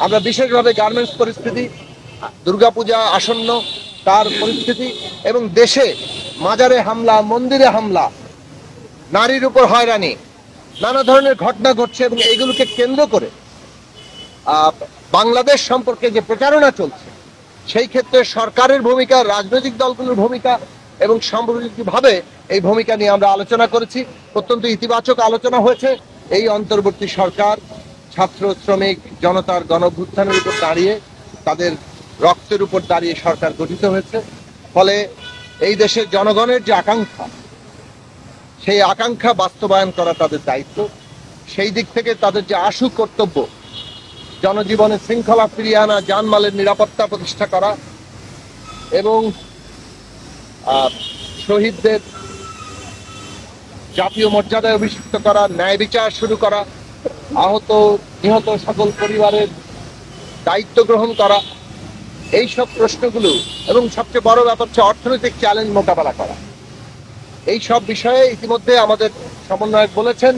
আমরা বিশেষভাবে গার্মেন্টস পরিস্থিতি, দুর্গাপূজা আসন্ন তার পরিস্থিতি এবং দেশে মাজারে হামলা, মন্দিরে হামলা, নারীর উপর হয়রানি, নানা ধরনের ঘটনা ঘটছে এবং এইগুলোকে কেন্দ্র করে বাংলাদেশ সম্পর্কে যে প্রচারণা চলছে, সেই ক্ষেত্রে সরকারের ভূমিকা, রাজনৈতিক দলগুলোর ভূমিকা এবং সামগ্রিকভাবে এই ভূমিকা নিয়ে আমরা আলোচনা করেছি। অত্যন্ত ইতিবাচক আলোচনা হয়েছে। এই অন্তর্বর্তী সরকার ছাত্র, শ্রমিক, জনতার গণঅভ্যুত্থানের উপর দাঁড়িয়ে, তাদের রক্তের উপর দাঁড়িয়ে সরকার গঠিত হয়েছে। ফলে এই দেশের জনগণের যে আকাঙ্ক্ষা, সেই আকাঙ্ক্ষা বাস্তবায়ন করা তাদের দায়িত্ব। সেই দিক থেকে তাদের যে আশু কর্তব্য, জনজীবনে শৃঙ্খলা ফিরিয়ে আনা, জানমালের নিরাপত্তা প্রতিষ্ঠা করা এবং শহীদদের জাতীয় মর্যাদায় অভিষিক্ত করা, ন্যায় বিচার শুরু করা, আহত নিহত সকল পরিবারের দায়িত্ব গ্রহণ করা, এই সব প্রশ্নগুলো এবং সবচেয়ে বড় ব্যাপার হচ্ছে অর্থনৈতিক চ্যালেঞ্জ মোকাবেলা করা। এই সব বিষয়ে ইতিমধ্যে আমাদের সমন্বয়ক বলেছেন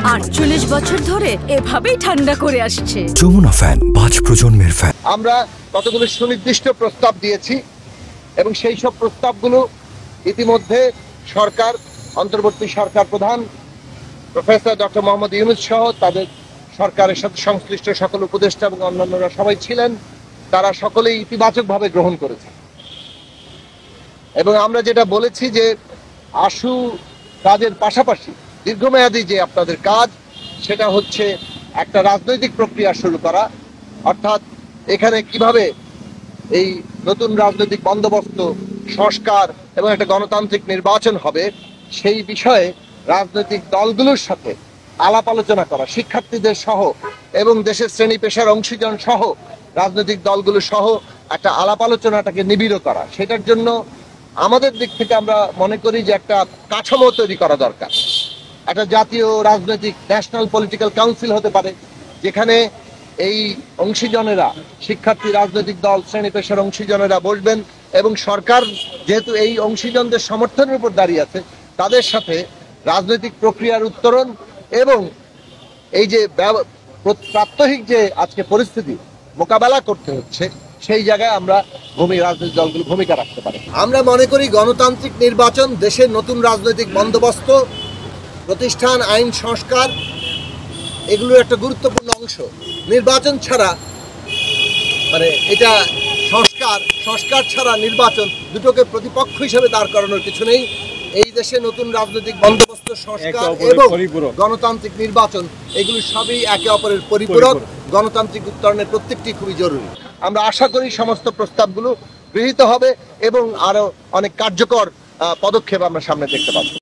৪৮ বছর ধরে এভাবেই ঠান্ডা করে আসছে। যমুনা ফ্যান, ৫ প্রজন্মের ফ্যান। আমরা কতগুলো সুনির্দিষ্ট প্রস্তাব দিয়েছি এবং সেই সব প্রস্তাবগুলো ইতিমধ্যে সরকার, অন্তর্বর্তী সরকার প্রধান প্রফেসর ডক্টর মোহাম্মদ ইউনূস সহ তাদের সরকারের সাথে সংশ্লিষ্ট সকল উপদেষ্টা এবং অন্যান্যরা সবাই ছিলেন, তারা সকলেই ইতিবাচকভাবে গ্রহণ করেছে। এবং আমরা যেটা বলেছি যে আশু কাজের পাশাপাশি দীর্ঘমেয়াদী যে আপনাদের কাজ, সেটা হচ্ছে একটা রাজনৈতিক প্রক্রিয়া শুরু করা। অর্থাৎ এখানে কিভাবে এই নতুন রাজনৈতিক বন্দোবস্ত, সংস্কার এবং একটা গণতান্ত্রিক নির্বাচন হবে, সেই বিষয়ে রাজনৈতিক দলগুলোর সাথে আলাপ আলোচনা করা, শিক্ষার্থীদের সহ এবং দেশের শ্রেণী পেশার অংশীজন সহ রাজনৈতিক দলগুলো সহ একটা আলাপ আলোচনাটাকে নিবিড় করা। সেটার জন্য আমাদের দিক থেকে আমরা মনে করি যে একটা কাঠামো তৈরি করা দরকার। একটা জাতীয় রাজনৈতিক ন্যাশনাল পলিটিক্যাল কাউন্সিল হতে পারে, যেখানে এই অংশীজনেরা, শিক্ষার্থী, রাজনৈতিক দল, শ্রেণী পেশার অংশীজনেরা বসবেন এবং সরকার যেহেতু এই অংশীজনদের সমর্থনের উপর দাঁড়িয়ে আছে, তাদের সাথে রাজনৈতিক প্রক্রিয়ার উত্তরণ এবং এই যে প্রাত্যহিক যে আজকে পরিস্থিতি মোকাবেলা করতে হচ্ছে, সেই জায়গায় আমরা রাজনৈতিক দলগুলো ভূমিকা রাখতে পারি। আমরা মনে করি গণতান্ত্রিক নির্বাচন, দেশের নতুন রাজনৈতিক বন্দোবস্ত, প্রতিষ্ঠান, আইন সংস্কার, এগুলোর একটা গুরুত্বপূর্ণ অংশ। নির্বাচন ছাড়া এটা সংস্কার ছাড়া নির্বাচন, দুটোকে প্রতিপক্ষ হিসেবে দাঁড় করানোর কিছু নেই। এই দেশে নতুন রাজনৈতিক বন্দোবস্ত, সংস্কার এবং গণতান্ত্রিক নির্বাচন, এগুলো সবই একে অপরের পরিপূরক। গণতান্ত্রিক উত্তরণের প্রত্যেকটি খুবই জরুরি। আমরা আশা করি সমস্ত প্রস্তাবগুলো গৃহীত হবে এবং আরো অনেক কার্যকর পদক্ষেপ আমরা সামনে দেখতে পাবো।